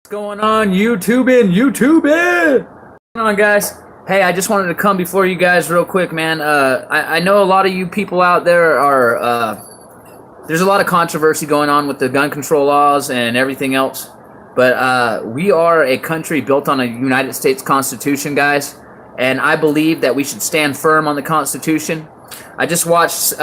Going on YouTube? What's going on, guys? Hey, I just wanted to come before you guys real quick, man. I know a lot of you people out there are there's a lot of controversy going on with the gun control laws and everything else, but we are a country built on a United States Constitution, guys, and I believe that we should stand firm on the Constitution. I just watched SH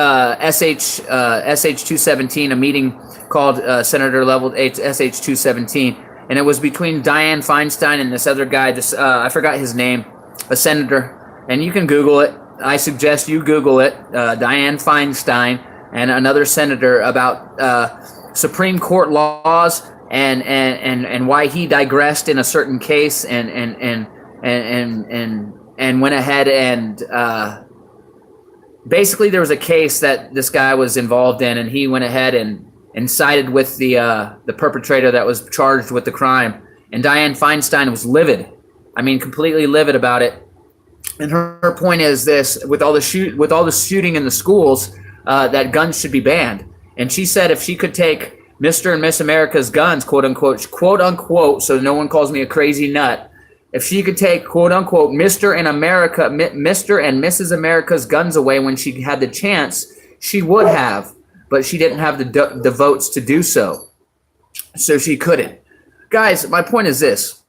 217, a meeting called Senator Level SH 217. And it was between Dianne Feinstein and this other guy, I forgot his name, a senator. And you can Google it. I suggest you Google it, Dianne Feinstein and another senator, about Supreme Court laws and why he digressed in a certain case and went ahead and basically there was a case that this guy was involved in, and he went ahead and sided with the perpetrator that was charged with the crime. And Dianne Feinstein was livid. I mean, completely livid about it. And her point is this: with all the shooting in the schools, that guns should be banned. And she said if she could take Mr. and Miss America's guns, quote unquote, so no one calls me a crazy nut. If she could take, quote unquote, Mr. and Mrs. America's guns away when she had the chance, she would have. But she didn't have the votes to do so. So she couldn't. Guys, my point is this.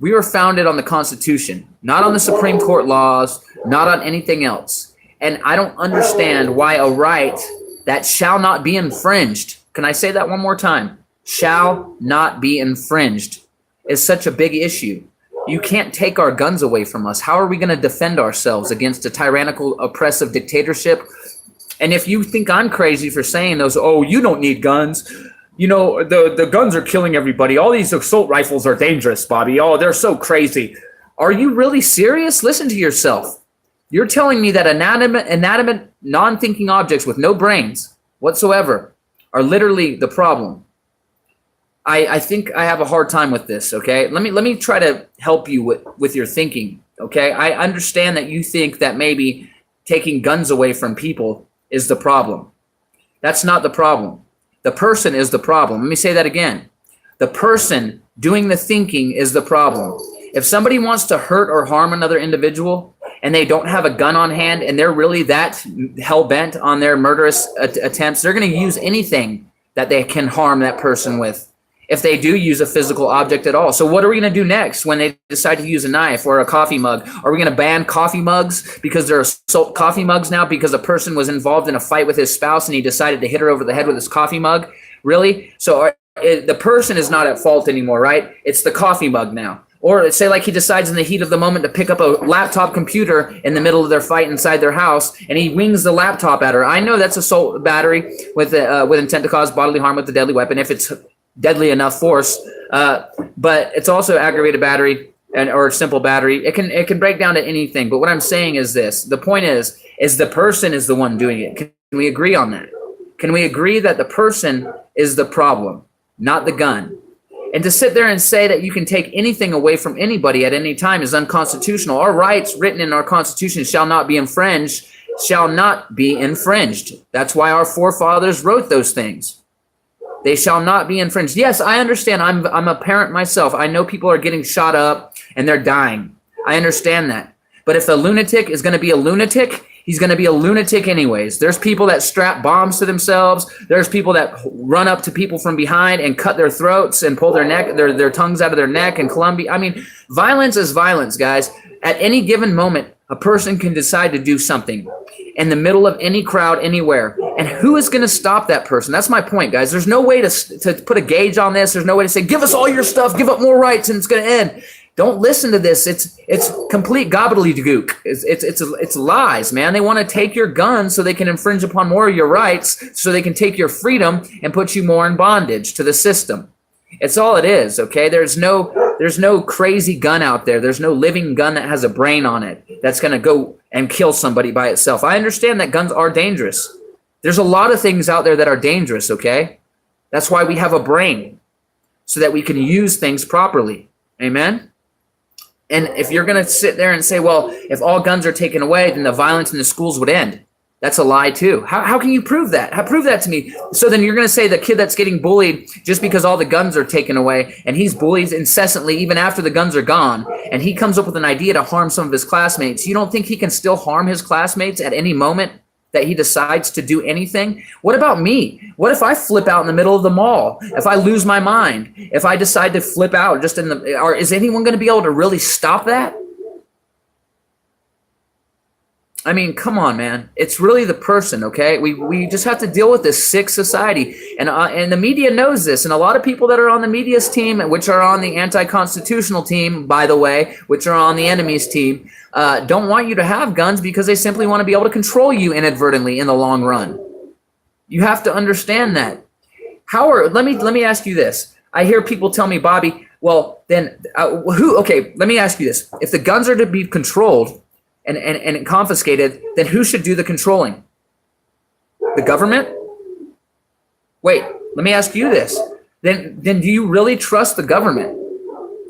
We were founded on the Constitution, not on the Supreme Court laws, not on anything else. And I don't understand why a right that shall not be infringed, can I say that one more time? Shall not be infringed is such a big issue. You can't take our guns away from us. How are we going to defend ourselves against a tyrannical, oppressive dictatorship? And if you think I'm crazy for saying those, oh, you don't need guns. You know, the guns are killing everybody. All these assault rifles are dangerous, Bobby. Oh, they're so crazy. Are you really serious? Listen to yourself. You're telling me that inanimate, non-thinking objects with no brains whatsoever are literally the problem. I think I have a hard time with this, okay? Let me try to help you with your thinking, okay? I understand that you think that maybe taking guns away from people is the problem. That's not the problem. The person is the problem. Let me say that again. The person doing the thinking is the problem. If somebody wants to hurt or harm another individual and they don't have a gun on hand and they're really that hell-bent on their murderous attempts, they're going to use anything that they can harm that person with, if they do use a physical object at all. So what are we going to do next when they decide to use a knife or a coffee mug? Are we going to ban coffee mugs because they're assault coffee mugs now because a person was involved in a fight with his spouse and he decided to hit her over the head with his coffee mug? Really? So the person is not at fault anymore, right? It's the coffee mug now. Or say like he decides in the heat of the moment to pick up a laptop computer in the middle of their fight inside their house, and he wings the laptop at her. I know that's assault battery with intent to cause bodily harm with a deadly weapon if it's deadly enough force, but it's also aggravated battery or simple battery. It can break down to anything. But what I'm saying is this: the point is the person is the one doing it. Can we agree on that? Can we agree that the person is the problem, not the gun? And to sit there and say that you can take anything away from anybody at any time is unconstitutional. Our rights written in our Constitution shall not be infringed, shall not be infringed. That's why our forefathers wrote those things. They shall not be infringed. Yes, I understand. I'm a parent myself. I know people are getting shot up and they're dying. I understand that. But if a lunatic is going to be a lunatic, he's going to be a lunatic anyways. There's people that strap bombs to themselves. There's people that run up to people from behind and cut their throats and pull their tongues out of their neck in Colombia. I mean, violence is violence, guys. At any given moment, a person can decide to do something in the middle of any crowd, anywhere. And who is going to stop that person? That's my point, guys. There's no way to put a gauge on this. There's no way to say, give us all your stuff, give up more rights, and it's going to end. Don't listen to this. It's complete gobbledygook. It's lies, man. They want to take your guns so they can infringe upon more of your rights, so they can take your freedom and put you more in bondage to the system. It's all it is, okay? There's no crazy gun out there. There's no living gun that has a brain on it that's going to go and kill somebody by itself. I understand that guns are dangerous. There's a lot of things out there that are dangerous, okay? That's why we have a brain, so that we can use things properly. Amen? And if you're going to sit there and say, well, if all guns are taken away, then the violence in the schools would end. That's a lie too. How can you prove that? Prove that to me. So then you're going to say the kid that's getting bullied just because all the guns are taken away and he's bullied incessantly even after the guns are gone, and he comes up with an idea to harm some of his classmates. You don't think he can still harm his classmates at any moment that he decides to do anything? What about me? What if I flip out in the middle of the mall? If I lose my mind? If I decide to flip out just in the, or is anyone going to be able to really stop that? I mean, come on, man. It's really the person, okay? We just have to deal with this sick society. And the media knows this. And a lot of people that are on the media's team, which are on the anti-constitutional team, by the way, which are on the enemy's team, don't want you to have guns because they simply want to be able to control you inadvertently in the long run. You have to understand that. Let me ask you this. I hear people tell me, Bobby, well, then okay, let me ask you this. If the guns are to be controlled and confiscated, then who should do the controlling? The government? Wait, let me ask you this. Then do you really trust the government?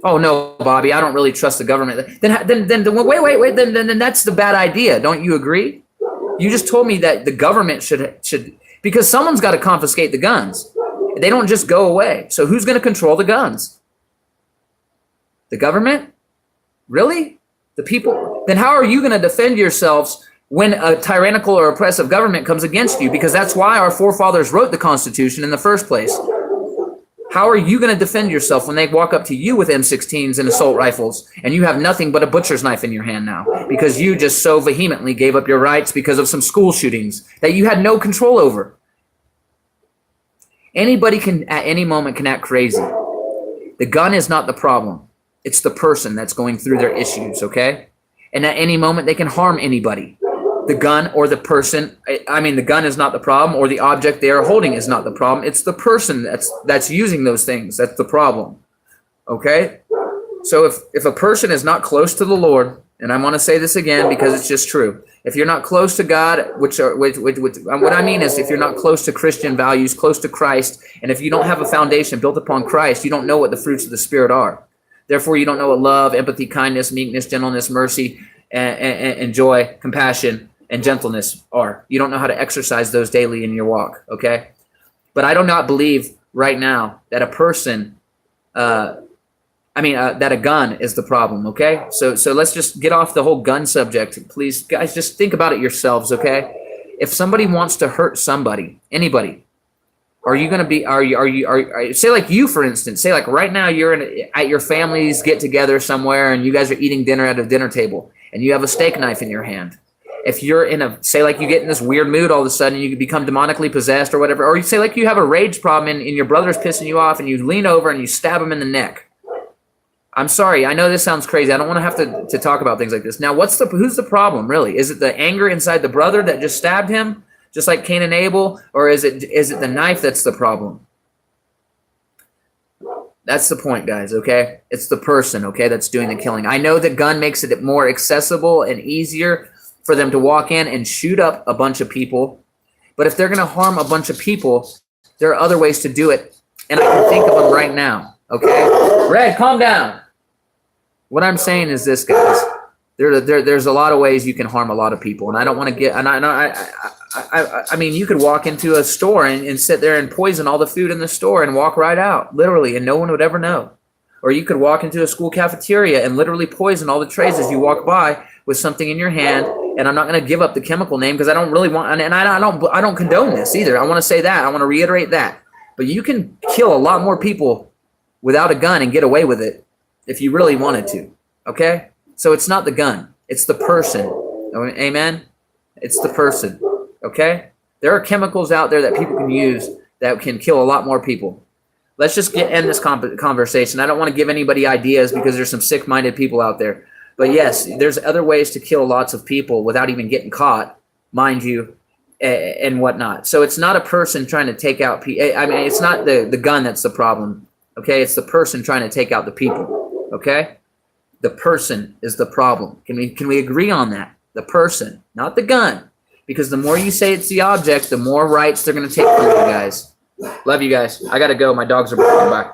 Oh no, Bobby, I don't really trust the government. Then wait. Then that's the bad idea. Don't you agree? You just told me that the government should because someone's got to confiscate the guns. They don't just go away. So who's going to control the guns? The government? Really? The people? Then how are you going to defend yourselves when a tyrannical or oppressive government comes against you? Because that's why our forefathers wrote the Constitution in the first place. How are you going to defend yourself when they walk up to you with M16s and assault rifles and you have nothing but a butcher's knife in your hand now because you just so vehemently gave up your rights because of some school shootings that you had no control over? Anybody can, at any moment, can act crazy. The gun is not the problem. It's the person that's going through their issues, okay? And at any moment, they can harm anybody. The gun or the person, I mean, the gun is not the problem, or the object they are holding is not the problem. It's the person that's using those things that's the problem, okay? So if a person is not close to the Lord, and I want to say this again because it's just true. If you're not close to God, what I mean is if you're not close to Christian values, close to Christ, and if you don't have a foundation built upon Christ, you don't know what the fruits of the Spirit are. Therefore, you don't know what love, empathy, kindness, meekness, gentleness, mercy, and joy, compassion, and gentleness are. You don't know how to exercise those daily in your walk, okay? But I do not believe right now that a person, that a gun is the problem, okay? So let's just get off the whole gun subject. Please, guys, just think about it yourselves, okay? If somebody wants to hurt somebody, anybody, are you going to be, are you, say like you, for instance, say like right now you're at your family's get together somewhere and you guys are eating dinner at a dinner table and you have a steak knife in your hand. If you're say like you get in this weird mood all of a sudden, you become demonically possessed or whatever, or you say like you have a rage problem and your brother's pissing you off and you lean over and you stab him in the neck. I'm sorry, I know this sounds crazy. I don't want to have to talk about things like this. Now, who's the problem, really? Is it the anger inside the brother that just stabbed him, just like Cain and Abel, or is it the knife that's the problem? That's the point, guys, okay? It's the person, okay, that's doing the killing. I know the gun makes it more accessible and easier for them to walk in and shoot up a bunch of people. But if they're going to harm a bunch of people, there are other ways to do it. And I can think of them right now, okay? Red, calm down. What I'm saying is this, guys. There's a lot of ways you can harm a lot of people. And I don't want to get, and I mean, you could walk into a store and sit there and poison all the food in the store and walk right out, literally, and no one would ever know. Or you could walk into a school cafeteria and literally poison all the trays as you walk by with something in your hand. And I'm not going to give up the chemical name because I don't really want, and I don't condone this either. I want to say that. I want to reiterate that. But you can kill a lot more people without a gun and get away with it if you really wanted to. Okay? So it's not the gun. It's the person. Amen? It's the person. Okay? There are chemicals out there that people can use that can kill a lot more people. Let's just end this conversation. I don't want to give anybody ideas because there's some sick-minded people out there. But yes, there's other ways to kill lots of people without even getting caught, mind you, and whatnot. So it's not a person trying to take out people. I mean, it's not the gun that's the problem, okay? It's the person trying to take out the people, okay? The person is the problem. Can we agree on that? The person, not the gun. Because the more you say it's the object, the more rights they're going to take from you guys. Love you guys. I got to go. My dogs are barking. Bye.